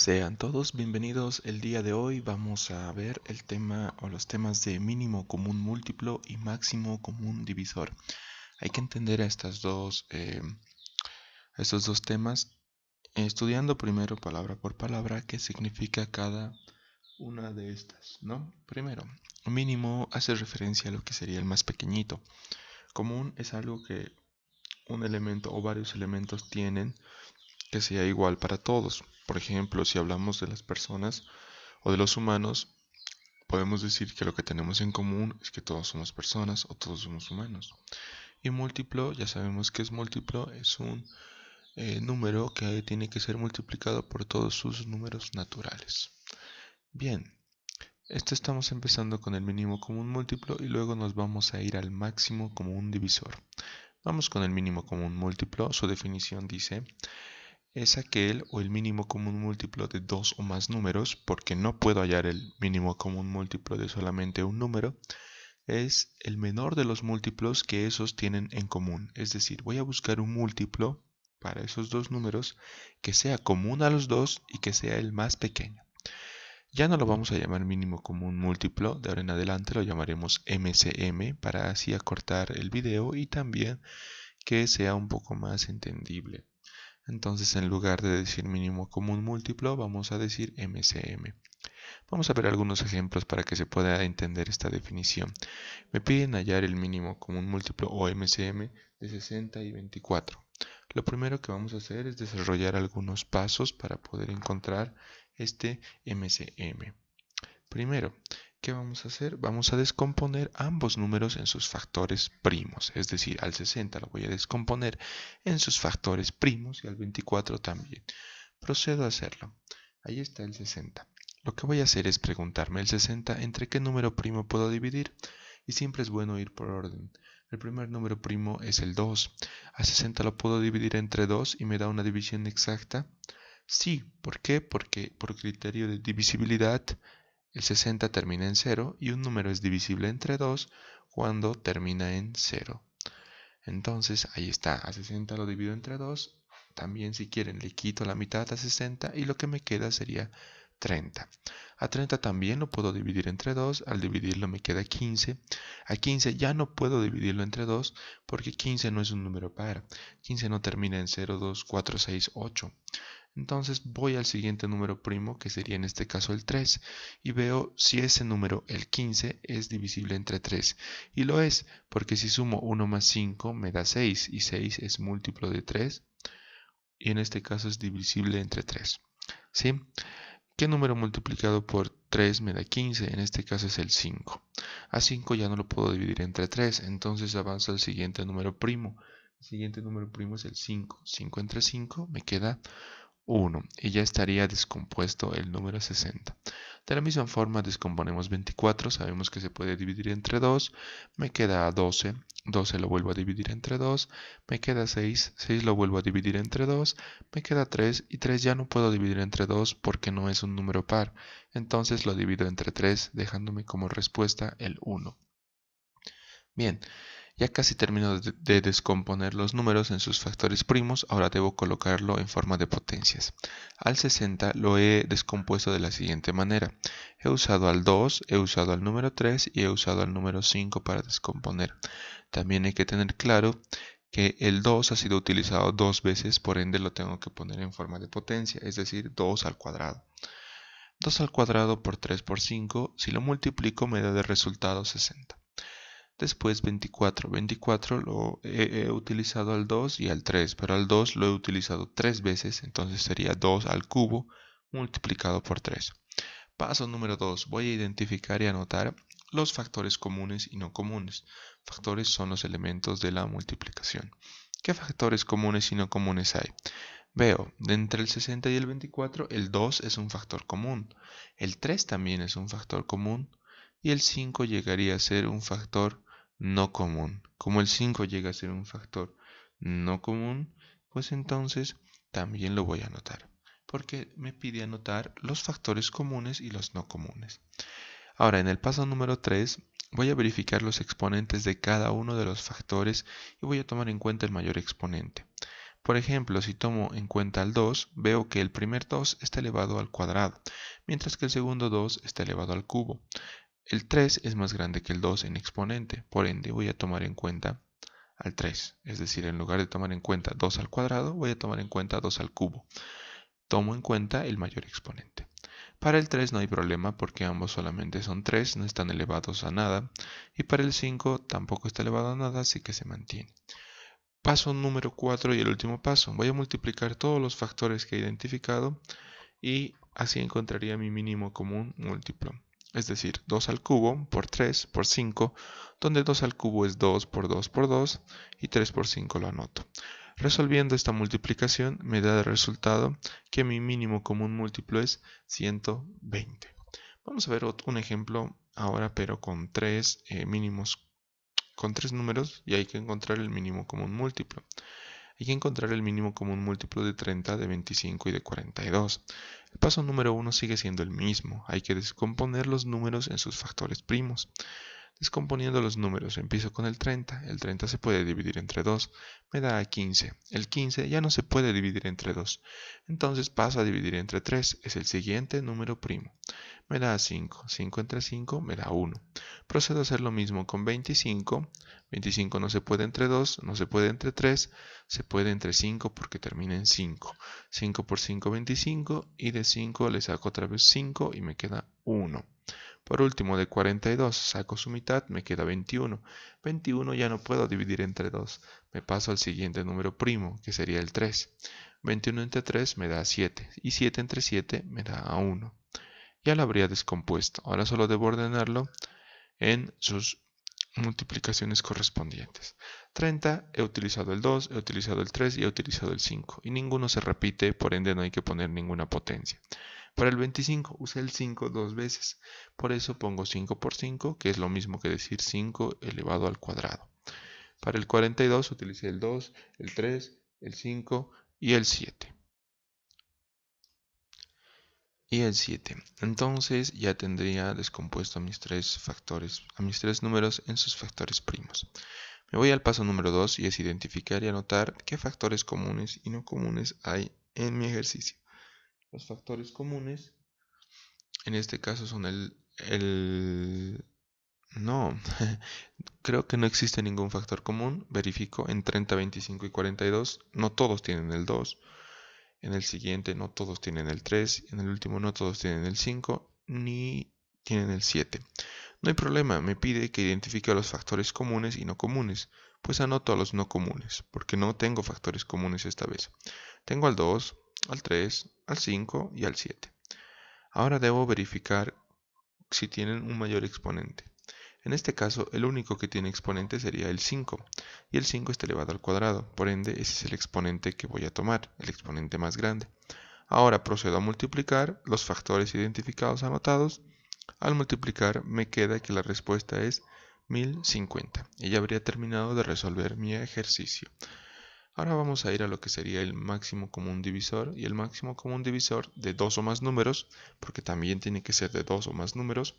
Sean todos bienvenidos. El día de hoy vamos a ver el tema o los temas de mínimo común múltiplo y máximo común divisor. Hay que entender a estos dos temas estudiando primero palabra por palabra qué significa cada una de estas, ¿no? Primero, mínimo hace referencia a lo que sería el más pequeñito. Común es algo que un elemento o varios elementos tienen que sea igual para todos. Por ejemplo, si hablamos de las personas o de los humanos, podemos decir que lo que tenemos en común es que todos somos personas o todos somos humanos. Y múltiplo, ya sabemos que es múltiplo, es un número que tiene que ser multiplicado por todos sus números naturales. Bien, esto estamos empezando con el mínimo común múltiplo y luego nos vamos a ir al máximo común divisor. Vamos con el mínimo común múltiplo. Su definición dice: es aquel o el mínimo común múltiplo de dos o más números, porque no puedo hallar el mínimo común múltiplo de solamente un número. Es el menor de los múltiplos que esos tienen en común. Es decir, voy a buscar un múltiplo para esos dos números que sea común a los dos y que sea el más pequeño. Ya no lo vamos a llamar mínimo común múltiplo, de ahora en adelante lo llamaremos MCM para así acortar el video y también que sea un poco más entendible. Entonces, en lugar de decir mínimo común múltiplo, vamos a decir MCM. Vamos a ver algunos ejemplos para que se pueda entender esta definición. Me piden hallar el mínimo común múltiplo o MCM de 60 y 24. Lo primero que vamos a hacer es desarrollar algunos pasos para poder encontrar este MCM. Primero, ¿qué vamos a hacer? Vamos a descomponer ambos números en sus factores primos, es decir, al 60 lo voy a descomponer en sus factores primos y al 24 también. Procedo a hacerlo. Ahí está el 60. Lo que voy a hacer es preguntarme el 60 entre qué número primo puedo dividir, y siempre es bueno ir por orden. El primer número primo es el 2. A 60 lo puedo dividir entre 2 y me da una división exacta. Sí, ¿por qué? Porque por criterio de divisibilidad el 60 termina en 0 y un número es divisible entre 2 cuando termina en 0. Entonces ahí está, a 60 lo divido entre 2. También si quieren le quito la mitad a 60 y lo que me queda sería 30. A 30 también lo puedo dividir entre 2, al dividirlo me queda 15. A 15 ya no puedo dividirlo entre 2 porque 15 no es un número par. 15 no termina en 0, 2, 4, 6, 8. Entonces voy al siguiente número primo, que sería en este caso el 3, y veo si ese número, el 15, es divisible entre 3. Y lo es, porque si sumo 1 más 5 me da 6, y 6 es múltiplo de 3, y en este caso es divisible entre 3. ¿Sí? ¿Qué número multiplicado por 3 me da 15? En este caso es el 5. A 5 ya no lo puedo dividir entre 3, entonces avanzo al siguiente número primo. El siguiente número primo es el 5. 5 entre 5 me queda 1 y ya estaría descompuesto el número 60. De la misma forma descomponemos 24, sabemos que se puede dividir entre 2, me queda 12, 12 lo vuelvo a dividir entre 2, me queda 6, 6 lo vuelvo a dividir entre 2, me queda 3 y 3 ya no puedo dividir entre 2 porque no es un número par, entonces lo divido entre 3 dejándome como respuesta el 1. Bien, ya casi termino de descomponer los números en sus factores primos, ahora debo colocarlo en forma de potencias. Al 60 lo he descompuesto de la siguiente manera. He usado al 2, he usado al número 3 y he usado al número 5 para descomponer. También hay que tener claro que el 2 ha sido utilizado dos veces, por ende lo tengo que poner en forma de potencia, es decir, 2 al cuadrado. 2 al cuadrado por 3 por 5, si lo multiplico me da de resultado 60. Después 24. 24 lo he utilizado al 2 y al 3, pero al 2 lo he utilizado 3 veces, entonces sería 2 al cubo multiplicado por 3. Paso número 2. Voy a identificar y anotar los factores comunes y no comunes. Factores son los elementos de la multiplicación. ¿Qué factores comunes y no comunes hay? Veo, de entre el 60 y el 24, el 2 es un factor común. El 3 también es un factor común. Y el 5 llegaría a ser un factor no común. Como el 5 llega a ser un factor no común, pues entonces también lo voy a anotar. Porque me pide anotar los factores comunes y los no comunes. Ahora, en el paso número 3, voy a verificar los exponentes de cada uno de los factores y voy a tomar en cuenta el mayor exponente. Por ejemplo, si tomo en cuenta el 2, veo que el primer 2 está elevado al cuadrado, mientras que el segundo 2 está elevado al cubo. El 3 es más grande que el 2 en exponente, por ende voy a tomar en cuenta al 3. Es decir, en lugar de tomar en cuenta 2 al cuadrado, voy a tomar en cuenta 2 al cubo. Tomo en cuenta el mayor exponente. Para el 3 no hay problema porque ambos solamente son 3, no están elevados a nada. Y para el 5 tampoco está elevado a nada, así que se mantiene. Paso número 4 y el último paso. Voy a multiplicar todos los factores que he identificado y así encontraría mi mínimo común múltiplo. Es decir, 2 al cubo por 3 por 5, donde 2 al cubo es 2 por 2 por 2 y 3 por 5 lo anoto. Resolviendo esta multiplicación me da de resultado que mi mínimo común múltiplo es 120. Vamos a ver un ejemplo ahora, pero con tres mínimos, con tres números y hay que encontrar el mínimo común múltiplo. Hay que encontrar el mínimo común múltiplo de 30, de 25 y de 42. El paso número 1 sigue siendo el mismo. Hay que descomponer los números en sus factores primos. Descomponiendo los números, empiezo con el 30. El 30 se puede dividir entre 2, me da 15. El 15 ya no se puede dividir entre 2, entonces pasa a dividir entre 3. Es el siguiente número primo. Me da 5. 5 entre 5 me da 1. Procedo a hacer lo mismo con 25. 25 no se puede entre 2, no se puede entre 3, se puede entre 5 porque termina en 5. 5 por 5, 25, y de 5 le saco otra vez 5 y me queda 1. Por último, de 42 saco su mitad, me queda 21. 21 ya no puedo dividir entre 2. Me paso al siguiente número primo, que sería el 3. 21 entre 3 me da 7. Y 7 entre 7 me da 1. Ya lo habría descompuesto. Ahora solo debo ordenarlo en sus multiplicaciones correspondientes. 30, he utilizado el 2, he utilizado el 3 y he utilizado el 5. Y ninguno se repite, por ende no hay que poner ninguna potencia. Para el 25 usé el 5 dos veces, por eso pongo 5 por 5, que es lo mismo que decir 5 elevado al cuadrado. Para el 42 utilicé el 2, el 3, el 5 y el 7. Entonces ya tendría descompuesto a mis tres factores, a mis tres números en sus factores primos. Me voy al paso número 2 y es identificar y anotar qué factores comunes y no comunes hay en mi ejercicio. Los factores comunes en este caso son no, creo que no existe ningún factor común. Verifico en 30, 25 y 42. No todos tienen el 2. En el siguiente no todos tienen el 3. En el último no todos tienen el 5. Ni tienen el 7. No hay problema, me pide que identifique los factores comunes y no comunes. Pues anoto a los no comunes, porque no tengo factores comunes esta vez. Tengo al 2, al 3, al 5 y al 7. Ahora debo verificar si tienen un mayor exponente. En este caso, el único que tiene exponente sería el 5, y el 5 está elevado al cuadrado, por ende ese es el exponente que voy a tomar, el exponente más grande. Ahora procedo a multiplicar los factores identificados anotados. Al multiplicar me queda que la respuesta es 1050, y ya habría terminado de resolver mi ejercicio. Ahora vamos a ir a lo que sería el máximo común divisor, y el máximo común divisor de dos o más números, porque también tiene que ser de dos o más números,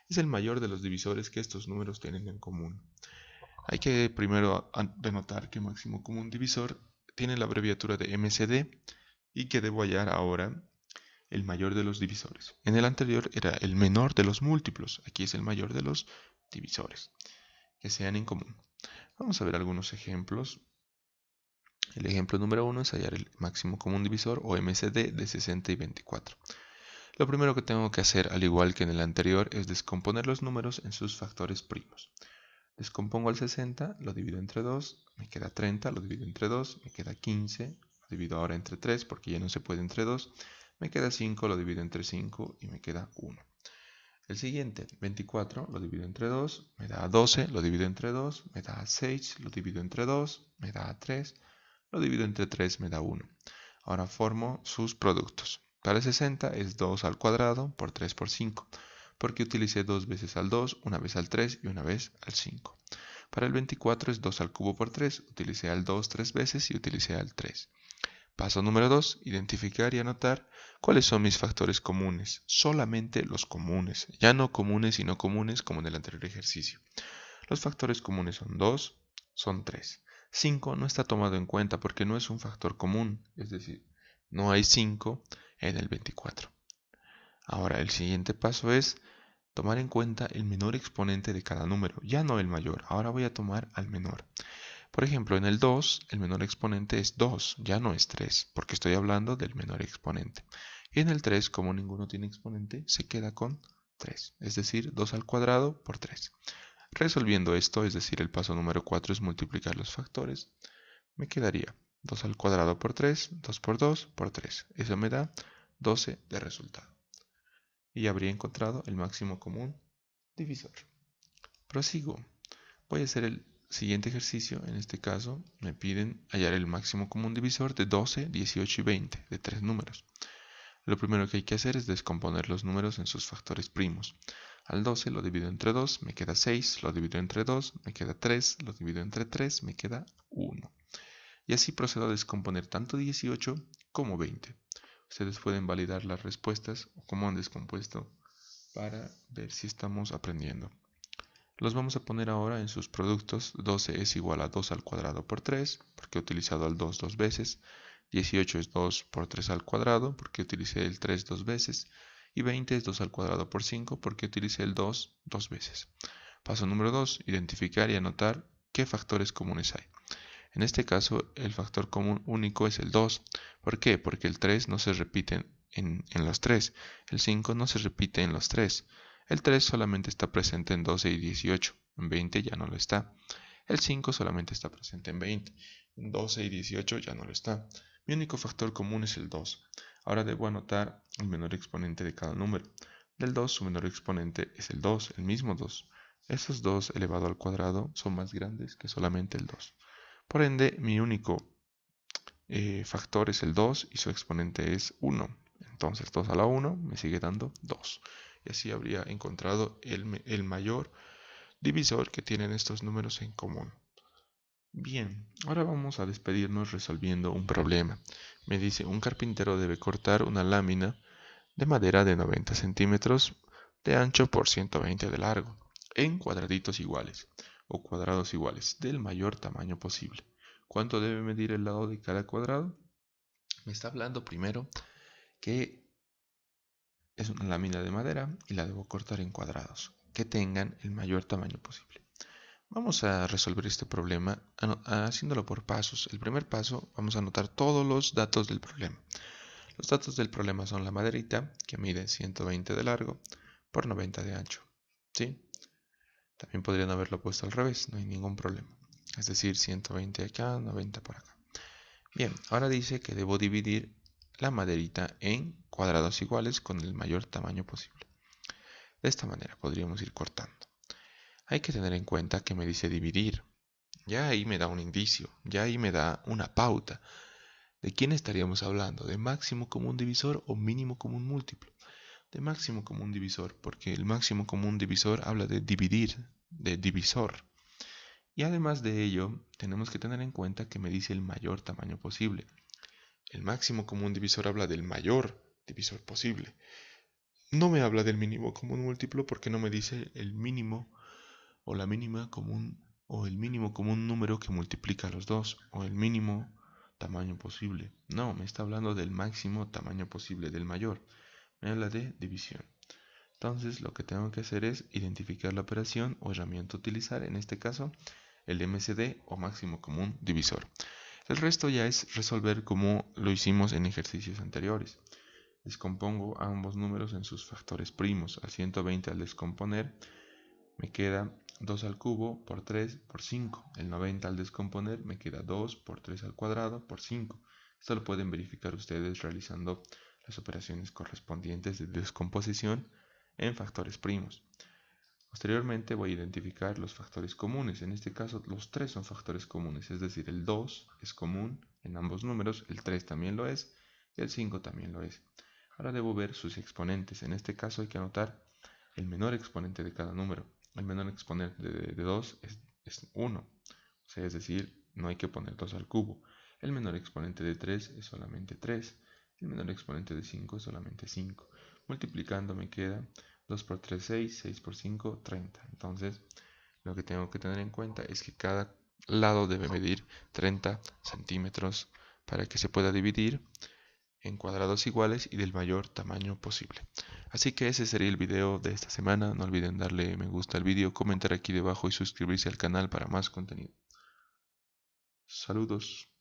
es el mayor de los divisores que estos números tienen en común. Hay que primero denotar que máximo común divisor tiene la abreviatura de MCD y que debo hallar ahora el mayor de los divisores. En el anterior era el menor de los múltiplos, aquí es el mayor de los divisores que sean en común. Vamos a ver algunos ejemplos. El ejemplo número 1 es hallar el máximo común divisor o MCD de 60 y 24. Lo primero que tengo que hacer, al igual que en el anterior, es descomponer los números en sus factores primos. Descompongo el 60, lo divido entre 2, me queda 30, lo divido entre 2, me queda 15, lo divido ahora entre 3 porque ya no se puede entre 2, me queda 5, lo divido entre 5 y me queda 1. El siguiente, 24, lo divido entre 2, me da 12, lo divido entre 2, me da 6, lo divido entre 2, me da 3, lo divido entre 3, me da 1. Ahora formo sus productos. Para el 60 es 2 al cuadrado por 3 por 5, porque utilicé dos veces al 2, una vez al 3 y una vez al 5. Para el 24 es 2 al cubo por 3, utilicé al 2 3 veces y utilicé al 3. Paso número 2, identificar y anotar cuáles son mis factores comunes. Solamente los comunes, ya no comunes y no comunes como en el anterior ejercicio. Los factores comunes son 2, son 3. 5 no está tomado en cuenta porque no es un factor común, es decir, no hay 5 en el 24. Ahora, el siguiente paso es tomar en cuenta el menor exponente de cada número, ya no el mayor. Ahora voy a tomar al menor. Por ejemplo, en el 2, el menor exponente es 2, ya no es 3, porque estoy hablando del menor exponente. Y en el 3, como ninguno tiene exponente, se queda con 3, es decir, 2 al cuadrado por 3. Resolviendo esto, es decir, el paso número 4 es multiplicar los factores, me quedaría 2 al cuadrado por 3, 2 por 2 por 3. Eso me da 12 de resultado. Y habría encontrado el máximo común divisor. Prosigo. Voy a hacer el siguiente ejercicio. En este caso, me piden hallar el máximo común divisor de 12, 18 y 20, de tres números. Lo primero que hay que hacer es descomponer los números en sus factores primos. Al 12 lo divido entre 2, me queda 6, lo divido entre 2, me queda 3, lo divido entre 3, me queda 1. Y así procedo a descomponer tanto 18 como 20. Ustedes pueden validar las respuestas o cómo han descompuesto para ver si estamos aprendiendo. Los vamos a poner ahora en sus productos. 12 es igual a 2 al cuadrado por 3, porque he utilizado el 2 dos veces. 18 es 2 por 3 al cuadrado, porque utilicé el 3 dos veces. Y 20 es 2 al cuadrado por 5, porque utilicé el 2 dos veces. Paso número 2. Identificar y anotar qué factores comunes hay. En este caso, el factor común único es el 2. ¿Por qué? Porque el 3 no se repite en los 3. El 5 no se repite en los 3. El 3 solamente está presente en 12 y 18. En 20 ya no lo está. El 5 solamente está presente en 20. En 12 y 18 ya no lo está. Mi único factor común es el 2. Ahora debo anotar el menor exponente de cada número. Del 2 su menor exponente es el 2, el mismo 2. Esos 2 elevado al cuadrado son más grandes que solamente el 2. Por ende, mi único factor es el 2 y su exponente es 1. Entonces 2 a la 1 me sigue dando 2. Y así habría encontrado el mayor divisor que tienen estos números en común. Bien, ahora vamos a despedirnos resolviendo un problema. Me dice, un carpintero debe cortar una lámina de madera de 90 centímetros de ancho por 120 de largo, en cuadraditos iguales, o cuadrados iguales, del mayor tamaño posible. ¿Cuánto debe medir el lado de cada cuadrado? Me está hablando primero que es una lámina de madera y la debo cortar en cuadrados, que tengan el mayor tamaño posible. Vamos a resolver este problema haciéndolo por pasos. El primer paso, vamos a anotar todos los datos del problema. Los datos del problema son la maderita, que mide 120 de largo por 90 de ancho. ¿Sí? También podrían haberlo puesto al revés, no hay ningún problema. Es decir, 120 acá, 90 por acá. Bien, ahora dice que debo dividir la maderita en cuadrados iguales con el mayor tamaño posible. De esta manera podríamos ir cortando. Hay que tener en cuenta que me dice dividir. Ya ahí me da un indicio, ya ahí me da una pauta. ¿De quién estaríamos hablando? ¿De máximo común divisor o mínimo común múltiplo? De máximo común divisor, porque el máximo común divisor habla de dividir, de divisor. Y además de ello, tenemos que tener en cuenta que me dice el mayor tamaño posible. El máximo común divisor habla del mayor divisor posible. No me habla del mínimo común múltiplo porque no me dice el mínimo o la mínima común o el mínimo común número que multiplica los dos o el mínimo tamaño posible. No, me está hablando del máximo tamaño posible, del mayor. Me habla de división. Entonces lo que tengo que hacer es identificar la operación o herramienta a utilizar, en este caso el MCD o máximo común divisor. El resto ya es resolver como lo hicimos en ejercicios anteriores. Descompongo ambos números en sus factores primos. Al 120 al descomponer me queda 2 al cubo por 3 por 5. El 90 al descomponer me queda 2 por 3 al cuadrado por 5. Esto lo pueden verificar ustedes realizando las operaciones correspondientes de descomposición en factores primos. Posteriormente voy a identificar los factores comunes. En este caso los 3 son factores comunes, es decir, el 2 es común en ambos números, el 3 también lo es y el 5 también lo es. Ahora debo ver sus exponentes. En este caso hay que anotar el menor exponente de cada número. El menor exponente de 2 es 1, o sea, es decir, no hay que poner 2 al cubo. El menor exponente de 3 es solamente 3. El menor exponente de 5 es solamente 5. Multiplicando me queda 2 por 3, 6, 6 por 5, 30. Entonces, lo que tengo que tener en cuenta es que cada lado debe medir 30 centímetros para que se pueda dividir en cuadrados iguales y del mayor tamaño posible. Así que ese sería el video de esta semana. No olviden darle me gusta al video, comentar aquí debajo y suscribirse al canal para más contenido. Saludos.